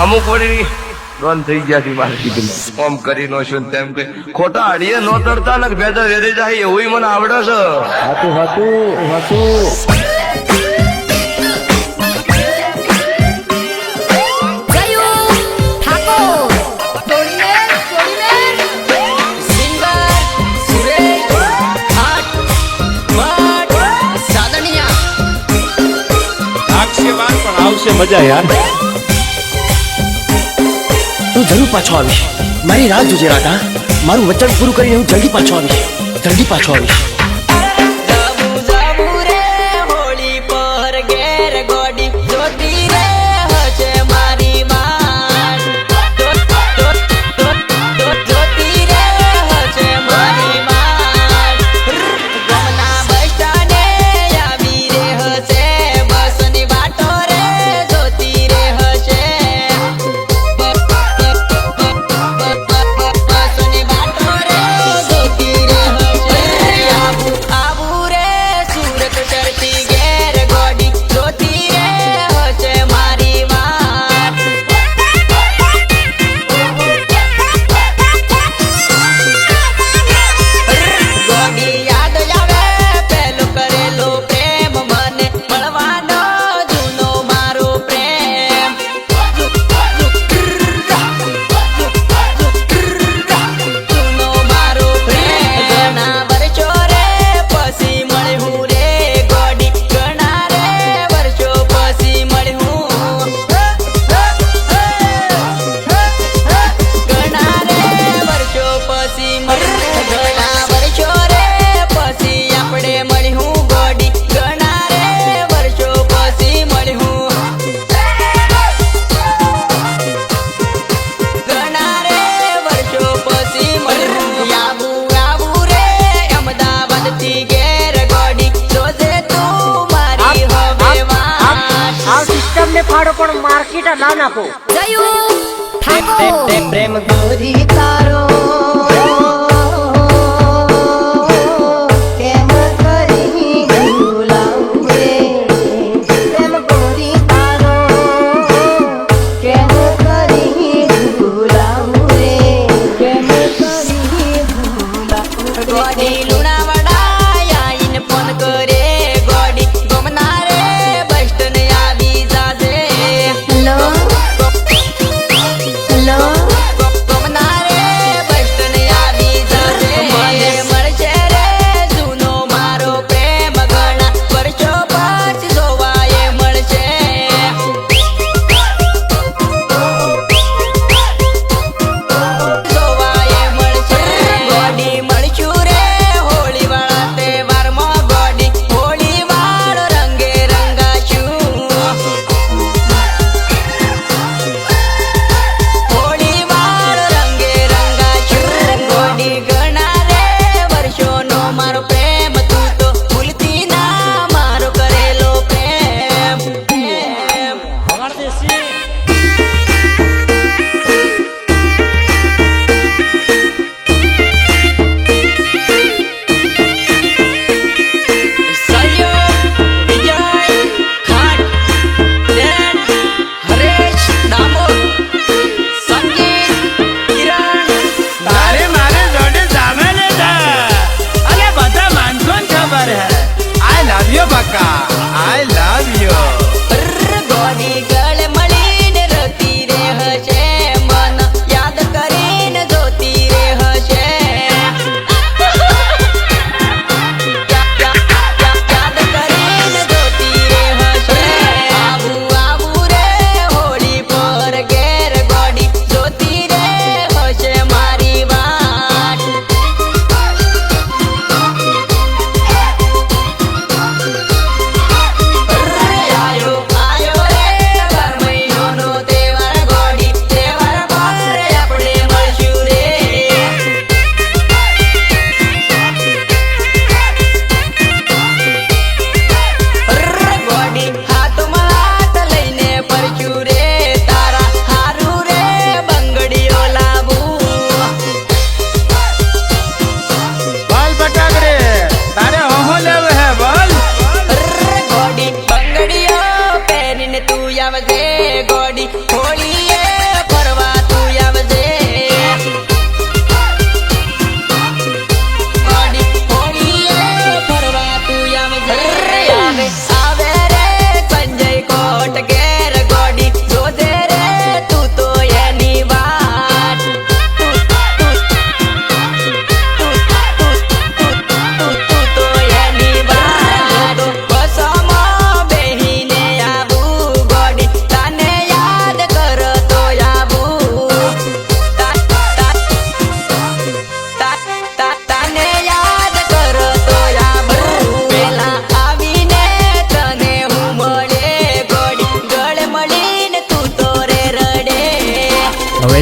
અમુક વળી ડોન થઈ ગયા છે મારે કીધું ઓમ કરી નો છું તેમ કે ખોટા અડીએ નો તરતા ને ભેદા વેરે જાય એવું મને આવડે છે. હાતું હાતું હાતું આવશે મજા યાર. તું જરૂર પાછો આવીશ. મારી રાહ જોજે રાધા. મારું વચન પૂરું કરીને હું જલ્દી પાછો આવીશ. જલ્દી પાછો આવીશ. ફાડો પણ માર્કેટ ના નાખો. પ્રેમ ગોરી તારો કેમ કરી ભૂલાવું રે. પ્રેમ ગોરી તારો કેમ કરી ભૂલાવું રે. કેમ કરી ભૂલાવું ગોડી લુણાવાડા આઈને ફોન કરે. ગોડી ગમના રે બસ ને આવી જાજે. હેલો હેલો ગમના રે બસ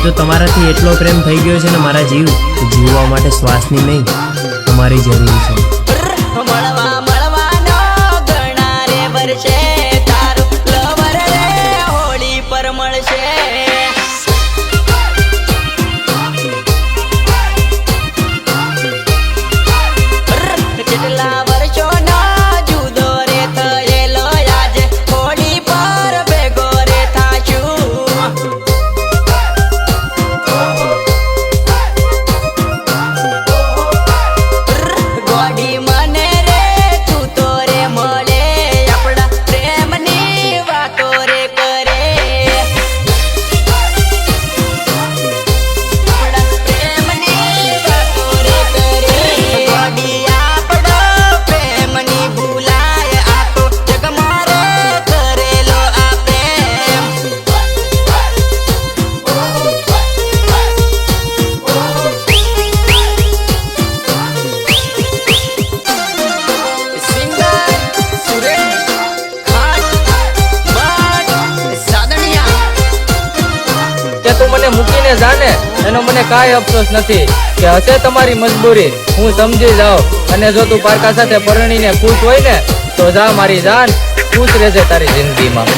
તો તમારાથી એટલો પ્રેમ થઈ ગયો છે ને મારા જીવ કે જીવવા માટે શ્વાસની નહીં તમારી જરૂરી છે. મળવા મળવાનો ઘણા રે વર્ષે તારો લવર રે હોળી પર મળશે. કેટલા વર્ષોનો જુદો રે થયેલો આજે હોળી પર ભેગો રે થાશું. ગોડી મને રે તું તો રે મળે આપણા પ્રેમની વાતો રે કરે. આપણા પ્રેમની વાતો રે કરે. ગોડી આપણો પ્રેમની ભૂલાય આ તો જગમાં રે કરેલો આ પ્રેમ. સિંગર સુરેશ ખાટ ભટ્ટ સાદણિયા. કે તું મને મૂકીને જાને એનો મને કાંઈ અફસોસ નથી કે હશે તમારી મજબૂરી હું સમજી જાઉં અને જો તું પારકા સાથે પરણીને ખુશ હોય ને તો જા મારી જાન ખુશ રહેજે તારી જિંદગીમાં.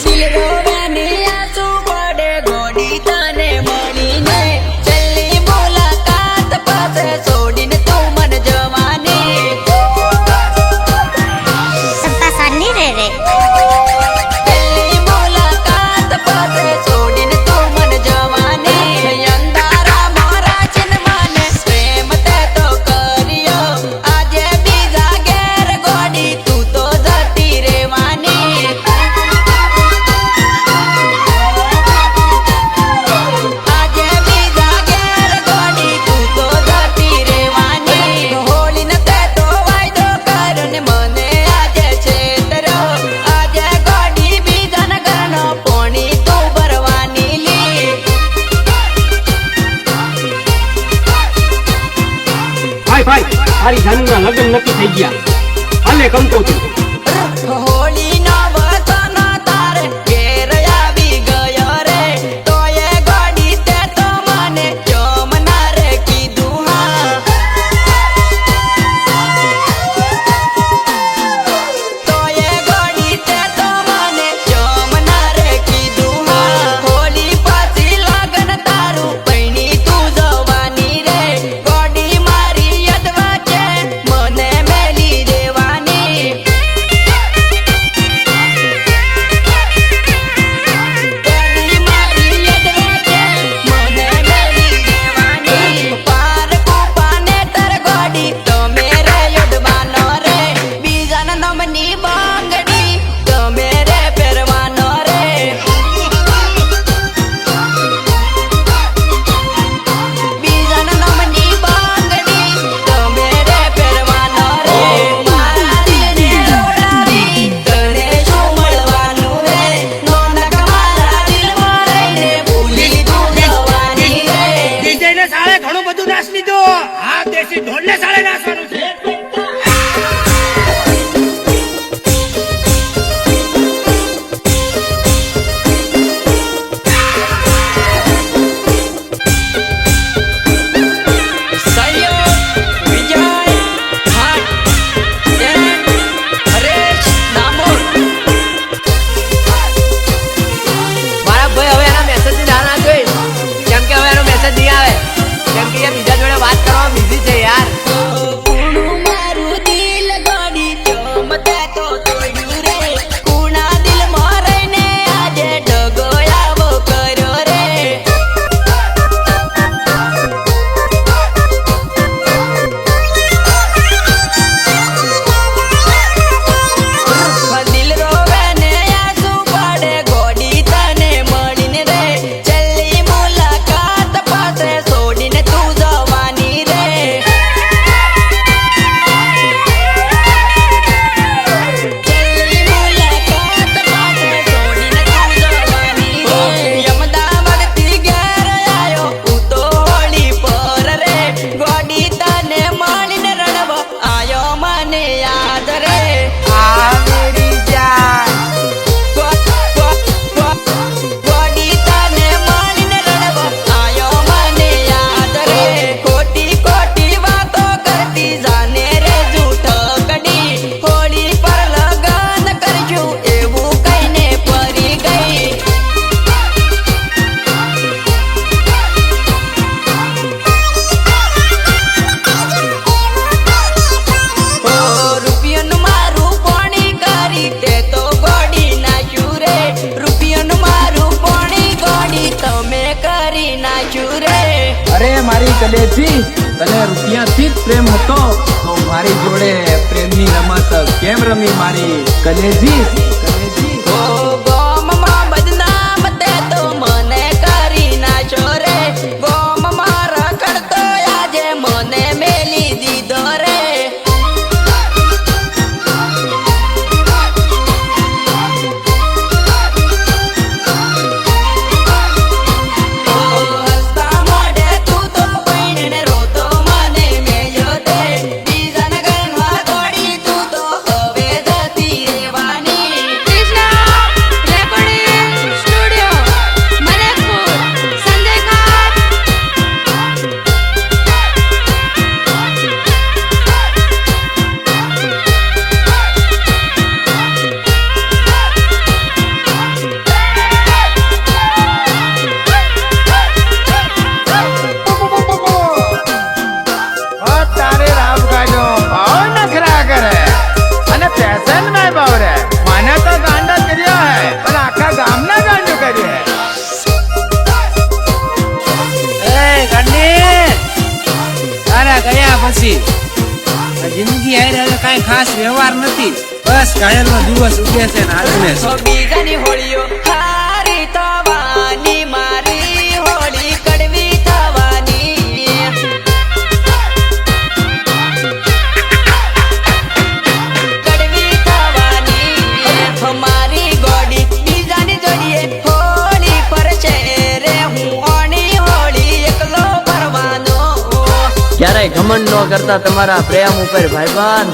દિલ રોવે ને આંસુ પડે ગોડી તને મળીને છેલ્લી મુલાકાત પાસે છોડીને તું મન જવાની. છેલ્લી મુલાકાત પાસે છોડીને તું મન જવાની. અંધારા મોરા છે ને મને પ્રેમ તે તો કર્યો આજે બીજા ઘેર ગોડી તું તો જતી રહેવાની. આજે બીજા ઘેર ગોડી તું તો જતી રહેવાની. હોળી ને તે તો વાયદો કર્યો ને મને આજે છેતર્યો. આજે ગોડી બીજાના ઘરનો પોણી તું ભરવાની લી. ભાઈ તારી જાનુના લગ્ન નક્કી થઈ ગયા. હાલે કંકોત્રી. હોળીનો વસનો તારે ઘેર આવી ગયો રે તોય ગોડી તે તો મને જમના રે કીધું. હા તોય ગોડી તે તો મને જમના રે કીધું. હા હોળી પછી લગન તારું પૈણી તું જવાની રે ગોડી મારી યદવા છે મને મેલી દેવાની. ગોડી મારી યદવા છે મને મેલી દેવાની. પાર કૂપાને તર ગોડી તમે રે યદવાનો રે બીજાના નામની બાંગડી તમે રે પહેરવાનો રે. બીજાના નામની બાંગડી તમે રે પહેરવાનો રે. મારા દિલને રોડાવી તને શું મળવાનું રે નોનક મારા દિલમાં રહીને ભૂલી તું જવાની રે. ડીજેને સાળે ઘણું બધું નાશ લીધું આ દેશી ઢોલને સાળે નાશવાનું છે. સહયોગ વિજય ખાટ હરેશ ડામોર. મારા ભાઈ હવે એના મેસેજ ધ્યાન આપીશ કેમ કે હવે એનો મેસેજ નહીં આવે કેમ કે એ બીજા જોડે વાત કરવામાં બિઝી છે યાર. પૂર્ણ કલેજી તને રૂપિયાથી જ પ્રેમ હતો તો મારી જોડે પ્રેમની રમત કેમ રમી મારી કલેજી કલેજી ઓ ગોમમાં બદનામ તે તો મને કરી નાખ્યો રે ગોમમાં રખડતો આજે મને મેલી દીધો રે હસતા મોઢે તું તો પૈણીને રોતો મને મેલ્યો તે બીજાના ઘરમાં દોડી તું તો હવે જતી રહેવાની તારે રામ કાઢો ભાવ નખરા કરે અને પેશન માં ભાવ રે મને તો ગાંડો કર્યો હે પણ આખા ગામના ગાંડો કર્યો હે તારા ગયા પછી જિંદગી હારે હવે કાંઈ ખાસ વ્યવહાર નથી બસ ઘાયલ નો દિવસ ઉગે છે ને આજને બીજાની હોળીઓ હારી થવાની મારી હોળી કડવી થવાની કડવી થવાની મારી ગોડી બીજાની જોડીએ હોળી પર છે રે હું ઓણી હોળી એકલો ભરવાનો ક્યારેય ઘમંડ ન કરતા તમારા પ્રેમ ઉપર ભાઈબંધ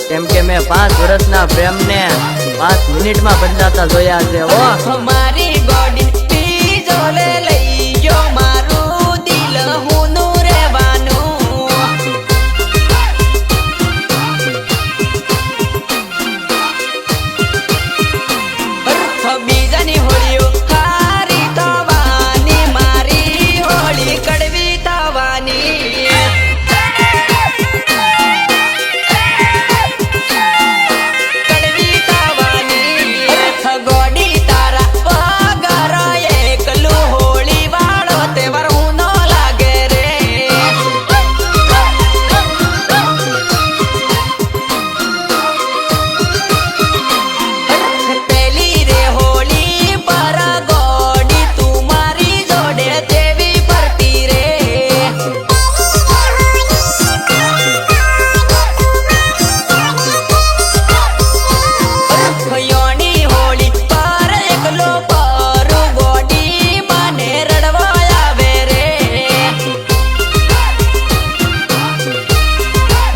કેમ કે મેં 5 વર્ષના પ્રેમને 5 મિનિટમાં બદલાતા જોયા છે મારી ગોડી બીજો લઈ ગયો મારું દિલ હું નું રહેવાનું બીજાની હોળીઓ હારી થવાની મારી હોળી કડવી થવાની કડવી થવાની ગોડી તારા પગર એકલું હોળી વાળો તહેવાર હું ન લાગે રે પેલી રે હોળી પર ગોડી તું મારી જોડે તેવી ફરતી રે યોની હોળી પર એકલો પર ગોડી મને રડવા આવે રે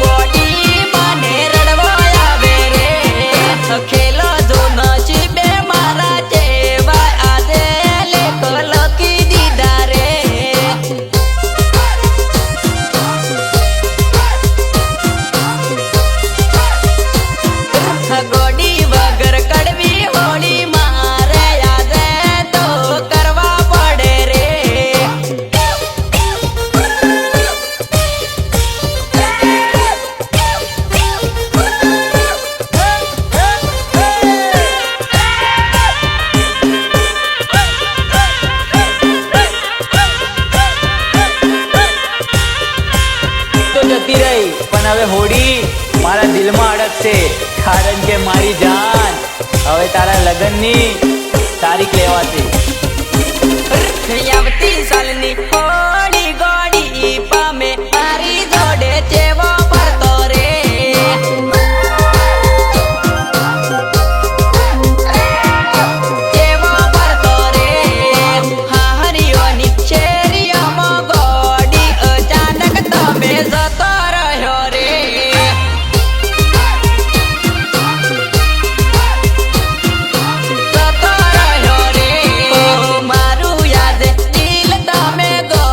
ગોડી મને રડવા આવે રે ખેલો જો નસીબે મારા જેવા આજે લેખ લખી દીધા રે ગોડી વગર કડવી હોળી મારે યાદ તો કરવા પડે રે તો જતી રહી પણ હવે હોળી મારા દિલમાં અડકશે કારણ કે મારી જાન હવે તારા લગ્નની તારીખ લેવાશે આવતી સાલની હોળી ગોડી પામે મારી જોડે જેવો ફરતો રે જેવો ફરતો રે હાહરીઓની શેરીઓમાં ગોડી અચાનક તમે જતો રહ્યો રે જતો રહ્યો રે મારું યાદ દિલ તમે ગો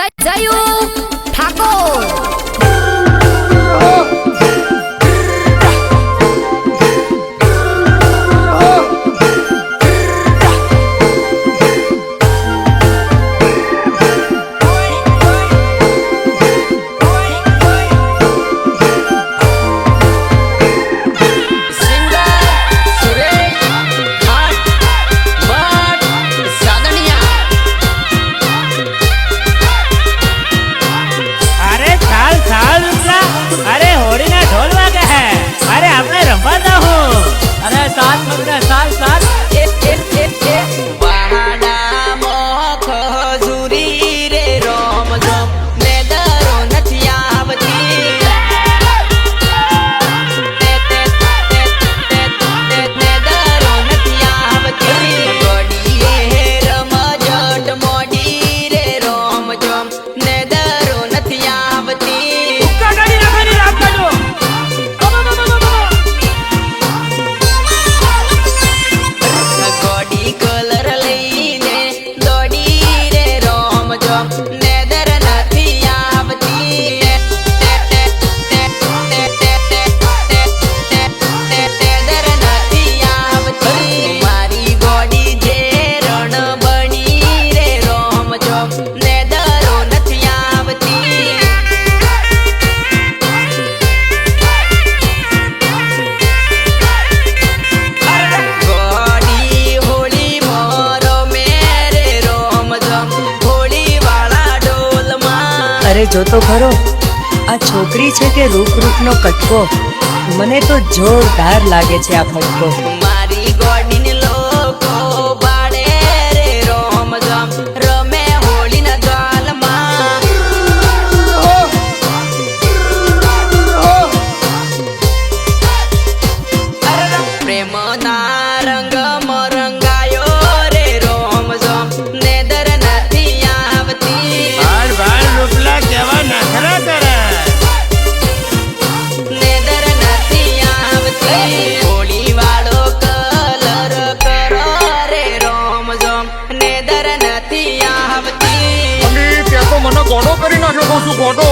જયુ ઠાકોર અરે ચાલ ચાલ રૂપલા, અરે હોળીના ઢોલ વાગે હે, અરે આપણે રમવા જાઉં. અરે સાત મગના સાલ સાત પહાડામાં ખજૂરી રે રોમ જોમ ને દરો નથી આવતી ને દરો નથી આવતી ગોડીએ રમઝટ મોડી રે રોમ જોમ ને દરો નથી આવતી ઉક્કા ગાડી નાખવાની રાત કાઢો. ગોડી કલર લઈને દોડી રે રોમ જોમ નેદર નથી આવતી નેદર નથી આવતી મારી ગોડી જે રણ બની રે રોમ જોમ નેદરો નથી આવતી ગોડી હોળી મોરો મેરે રોમ જોમ હોળી વાળા ડોલમાં અરે જો તો ખરો આ છોકરી છે કે રૂપ રૂપનો કટકો મને તો જોરદાર લાગે છે આ ફટકો મારી ગોડીને લોકો બાળે રે રોમ જોમ રમે હોળીના ગાલમાં પ્રેમના રંગમાં રંગાયો રે રોમ જોમ નેદર નથી આવતી બાળ બાળ રૂપલા કેવા નખરા કરે. નેદર નથી આવતી હોળી વાળો કલર કરો રે રોમ જોમ નેદર નથી આવતી તે તો મને ગોળો કરી નાખ્યો, કહું છું ગોળો.